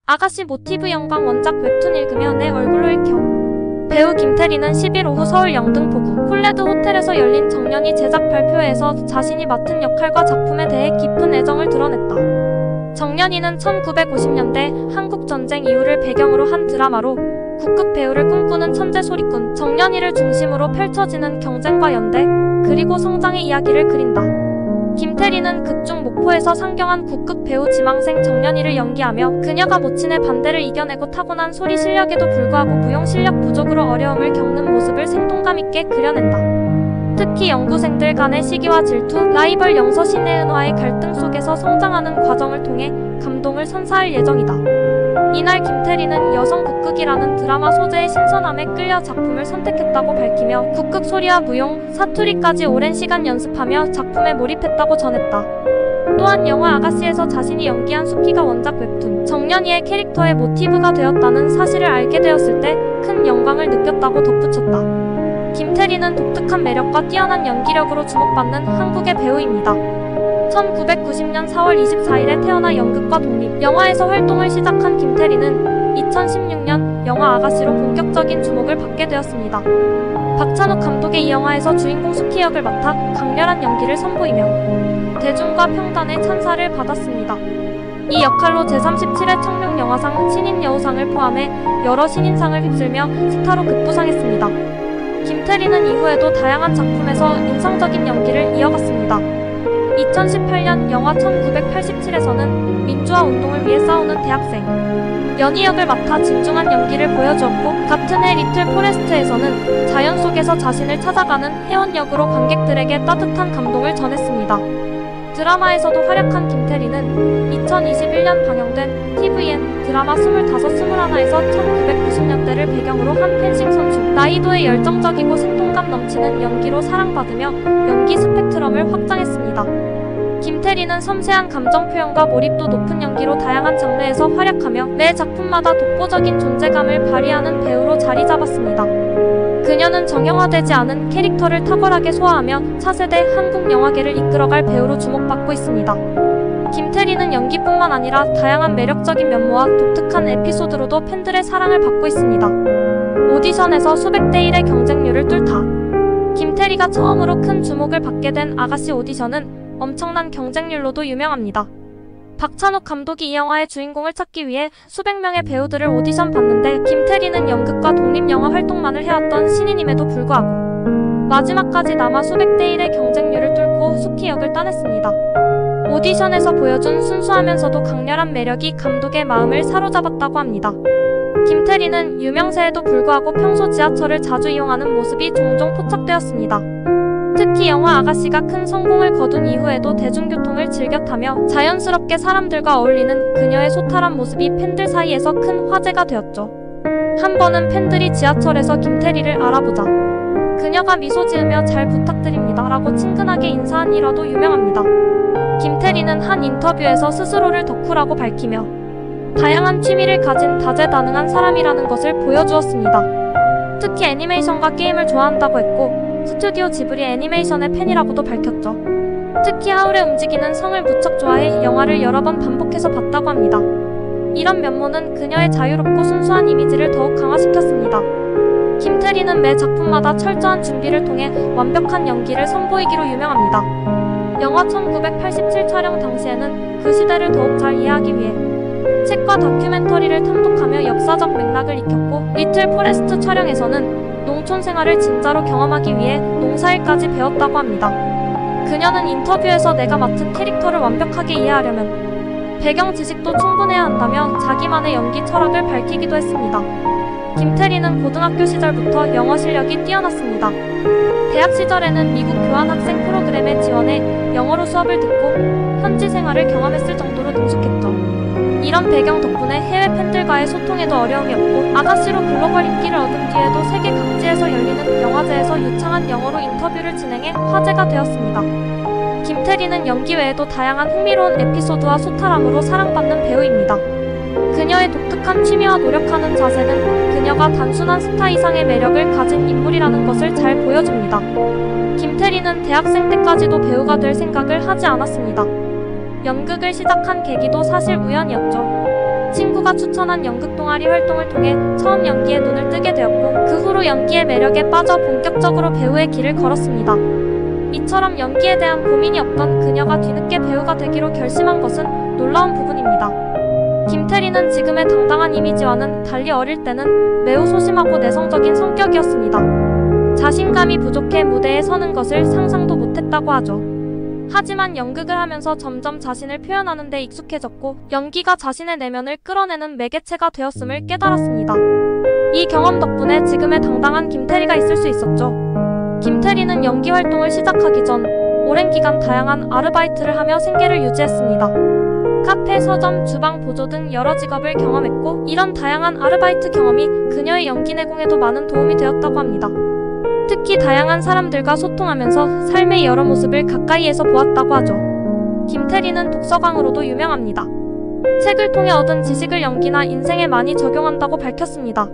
아가씨 모티브 영광 원작 웹툰 읽으며 내 얼굴로 읽혀. 배우 김태리는 10일 오후 서울 영등포구 콜레드 호텔에서 열린 정년이 제작 발표회에서 자신이 맡은 역할과 작품에 대해 깊은 애정을 드러냈다. 정년이는 1950년대 한국전쟁 이후를 배경으로 한 드라마로 국극 배우를 꿈꾸는 천재 소리꾼 정년이를 중심으로 펼쳐지는 경쟁과 연대, 그리고 성장의 이야기를 그린다. 김태리는 극중 목포에서 상경한 국극 배우 지망생 정년이를 연기하며 그녀가 모친의 반대를 이겨내고 타고난 소리 실력에도 불구하고 무용 실력 부족으로 어려움을 겪는 모습을 생동감 있게 그려낸다. 특히 연구생들 간의 시기와 질투, 라이벌 영서 신혜은와의 갈등 속에서 성장하는 과정을 통해 감동을 선사할 예정이다. 이날 김태리는 여성 국극이라는 드라마 소재의 신선함에 끌려 작품을 선택했다고 밝히며 국극 소리와 무용, 사투리까지 오랜 시간 연습하며 작품에 몰입했다고 전했다. 또한 영화 아가씨에서 자신이 연기한 수키가 원작 웹툰 정년이의 캐릭터의 모티브가 되었다는 사실을 알게 되었을 때 큰 영광을 느꼈다고 덧붙였다. 김태리는 독특한 매력과 뛰어난 연기력으로 주목받는 한국의 배우입니다. 1990년 4월 24일에 태어나 연극과 독립, 영화에서 활동을 시작한 김태리는 2016년 영화 아가씨로 본격적인 주목을 받게 되었습니다. 박찬욱 감독의 이 영화에서 주인공 수키 역을 맡아 강렬한 연기를 선보이며 대중과 평단의 찬사를 받았습니다. 이 역할로 제37회 청룡영화상 신인여우상을 포함해 여러 신인상을 휩쓸며 스타로 급부상했습니다. 김태리는 이후에도 다양한 작품에서 인상적인 연기를 이어갔습니다. 2018년 영화 1987에서는 민주화 운동을 위해 싸우는 대학생 연희 역을 맡아 진중한 연기를 보여주었고, 같은 해 리틀 포레스트에서는 자연 속에서 자신을 찾아가는 혜원 역으로 관객들에게 따뜻한 감동을 전했습니다. 드라마에서도 활약한 김태리는 2021년 방영된 tvN 드라마 25-21에서 1990년대를 배경으로 한 펜싱 선수 나이도의 열정적이고 생동감 넘치는 연기로 사랑받으며 연기 스펙트럼을 확장했습니다. 김태리는 섬세한 감정 표현과 몰입도 높은 연기로 다양한 장르에서 활약하며 매 작품마다 독보적인 존재감을 발휘하는 배우로 자리 잡았습니다. 그녀는 정형화되지 않은 캐릭터를 탁월하게 소화하며 차세대 한국 영화계를 이끌어갈 배우로 주목받고 있습니다. 김태리는 연기뿐만 아니라 다양한 매력적인 면모와 독특한 에피소드로도 팬들의 사랑을 받고 있습니다. 오디션에서 수백 대 1의 경쟁률을 뚫다. 김태리가 처음으로 큰 주목을 받게 된 아가씨 오디션은 엄청난 경쟁률로도 유명합니다. 박찬욱 감독이 이 영화의 주인공을 찾기 위해 수백 명의 배우들을 오디션 봤는데 김태리는 연극과 독립영화 활동만을 해왔던 신인임에도 불구하고 마지막까지 남아 수백 대 1의 경쟁률을 뚫고 수키 역을 따냈습니다. 오디션에서 보여준 순수하면서도 강렬한 매력이 감독의 마음을 사로잡았다고 합니다. 김태리는 유명세에도 불구하고 평소 지하철을 자주 이용하는 모습이 종종 포착되었습니다. 특히 영화 아가씨가 큰 성공을 거둔 이후에도 대중교통을 즐겨 타며 자연스럽게 사람들과 어울리는 그녀의 소탈한 모습이 팬들 사이에서 큰 화제가 되었죠. 한 번은 팬들이 지하철에서 김태리를 알아보자 그녀가 미소 지으며 잘 부탁드립니다 라고 친근하게 인사한 일화도 유명합니다. 김태리는 한 인터뷰에서 스스로를 덕후라고 밝히며 다양한 취미를 가진 다재다능한 사람이라는 것을 보여주었습니다. 특히 애니메이션과 게임을 좋아한다고 했고 스튜디오 지브리 애니메이션의 팬이라고도 밝혔죠. 특히 하울의 움직이는 성을 무척 좋아해 영화를 여러 번 반복해서 봤다고 합니다. 이런 면모는 그녀의 자유롭고 순수한 이미지를 더욱 강화시켰습니다. 김태리는 매 작품마다 철저한 준비를 통해 완벽한 연기를 선보이기로 유명합니다. 영화 1987 촬영 당시에는 그 시대를 더욱 잘 이해하기 위해 책과 다큐멘터리를 탐독하며 역사적 맥락을 익혔고, 리틀 포레스트 촬영에서는 농촌 생활을 진짜로 경험하기 위해 농사일까지 배웠다고 합니다. 그녀는 인터뷰에서 내가 맡은 캐릭터를 완벽하게 이해하려면 배경 지식도 충분해야 한다며 자기만의 연기 철학을 밝히기도 했습니다. 김태리는 고등학교 시절부터 영어 실력이 뛰어났습니다. 대학 시절에는 미국 교환학생 프로그램에 지원해 영어로 수업을 듣고 현지 생활을 경험했을 정도로 능숙했죠. 이런 배경 덕분에 해외 팬들과의 소통에도 어려움이 없고 아가씨로 글로벌 인기를 얻은 뒤에도 세계 각지에서 열리는 영화제에서 유창한 영어로 인터뷰를 진행해 화제가 되었습니다. 김태리는 연기 외에도 다양한 흥미로운 에피소드와 소탈함으로 사랑받는 배우입니다. 그녀의 독특한 취미와 노력하는 자세는 그녀가 단순한 스타 이상의 매력을 가진 인물이라는 것을 잘 보여줍니다. 김태리는 대학생 때까지도 배우가 될 생각을 하지 않았습니다. 연극을 시작한 계기도 사실 우연이었죠. 친구가 추천한 연극 동아리 활동을 통해 처음 연기에 눈을 뜨게 되었고 그 후로 연기의 매력에 빠져 본격적으로 배우의 길을 걸었습니다. 이처럼 연기에 대한 고민이 없던 그녀가 뒤늦게 배우가 되기로 결심한 것은 놀라운 부분입니다. 김태리는 지금의 당당한 이미지와는 달리 어릴 때는 매우 소심하고 내성적인 성격이었습니다. 자신감이 부족해 무대에 서는 것을 상상도 못했다고 하죠. 하지만 연극을 하면서 점점 자신을 표현하는 데 익숙해졌고 연기가 자신의 내면을 끌어내는 매개체가 되었음을 깨달았습니다. 이 경험 덕분에 지금의 당당한 김태리가 있을 수 있었죠. 김태리는 연기 활동을 시작하기 전 오랜 기간 다양한 아르바이트를 하며 생계를 유지했습니다. 카페, 서점, 주방, 보조 등 여러 직업을 경험했고 이런 다양한 아르바이트 경험이 그녀의 연기 내공에도 많은 도움이 되었다고 합니다. 특히 다양한 사람들과 소통하면서 삶의 여러 모습을 가까이에서 보았다고 하죠. 김태리는 독서광으로도 유명합니다. 책을 통해 얻은 지식을 연기나 인생에 많이 적용한다고 밝혔습니다.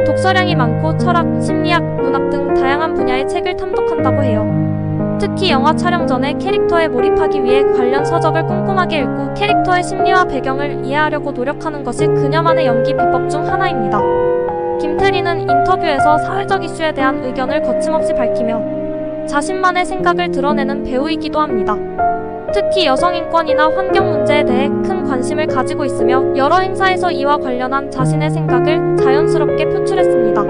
독서량이 많고 철학, 심리학, 문학 등 다양한 분야의 책을 탐독한다고 해요. 특히 영화 촬영 전에 캐릭터에 몰입하기 위해 관련 서적을 꼼꼼하게 읽고 캐릭터의 심리와 배경을 이해하려고 노력하는 것이 그녀만의 연기 비법 중 하나입니다. 김태리는 인터뷰에서 사회적 이슈에 대한 의견을 거침없이 밝히며 자신만의 생각을 드러내는 배우이기도 합니다. 특히 여성 인권이나 환경 문제에 대해 큰 관심을 가지고 있으며 여러 행사에서 이와 관련한 자신의 생각을 자연스럽게 표출했습니다.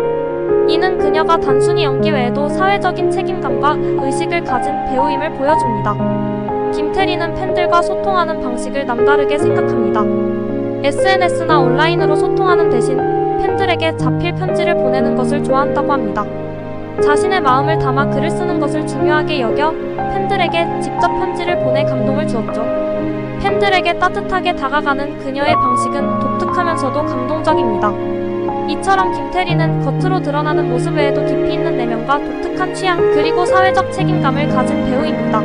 이는 그녀가 단순히 연기 외에도 사회적인 책임감과 의식을 가진 배우임을 보여줍니다. 김태리는 팬들과 소통하는 방식을 남다르게 생각합니다. SNS나 온라인으로 소통하는 대신 팬들에게 자필 편지를 보내는 것을 좋아한다고 합니다. 자신의 마음을 담아 글을 쓰는 것을 중요하게 여겨 팬들에게 직접 편지를 보내 감동을 주었죠. 팬들에게 따뜻하게 다가가는 그녀의 방식은 독특하면서도 감동적입니다. 이처럼 김태리는 겉으로 드러나는 모습 외에도 깊이 있는 내면과 독특한 취향 그리고 사회적 책임감을 가진 배우입니다.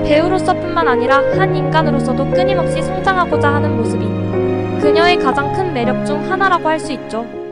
배우로서뿐만 아니라 한 인간으로서도 끊임없이 성장하고자 하는 모습이 그녀의 가장 큰 매력 중 하나라고 할 수 있죠.